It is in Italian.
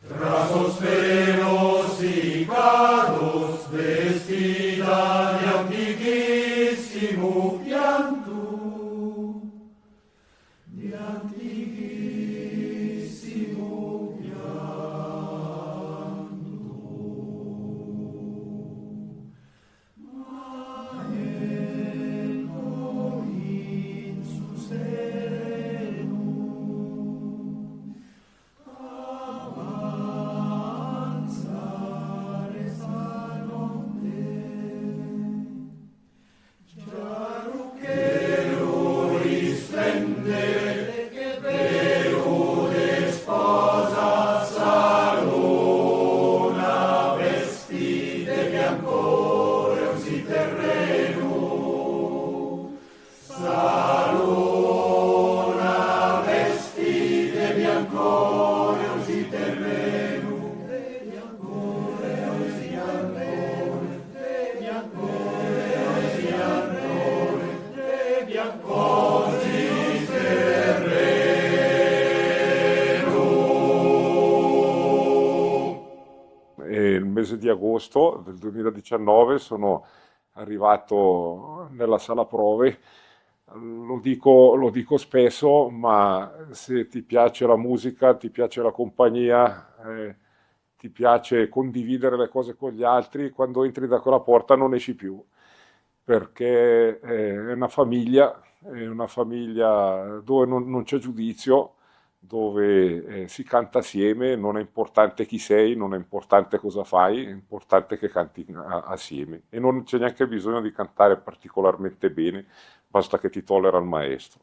Trasos feros y caros, vestida de antiquísimo pianto, de antiquísimo pianto. Maello in su sereno, avanzare sta notte, chiaro che lo risplende, che velude sposa salona, vestite biancore si terreno, salona, vestite biancore si terreno. E il mese di agosto del 2019 sono arrivato nella sala prove. Lo dico spesso, ma se ti piace la musica, ti piace la compagnia, ti piace condividere le cose con gli altri, quando entri da quella porta non esci più, perché è una famiglia dove non c'è giudizio, dove si canta assieme, non è importante chi sei, non è importante cosa fai, è importante che canti assieme e non c'è neanche bisogno di cantare particolarmente bene, basta che ti tollera il maestro.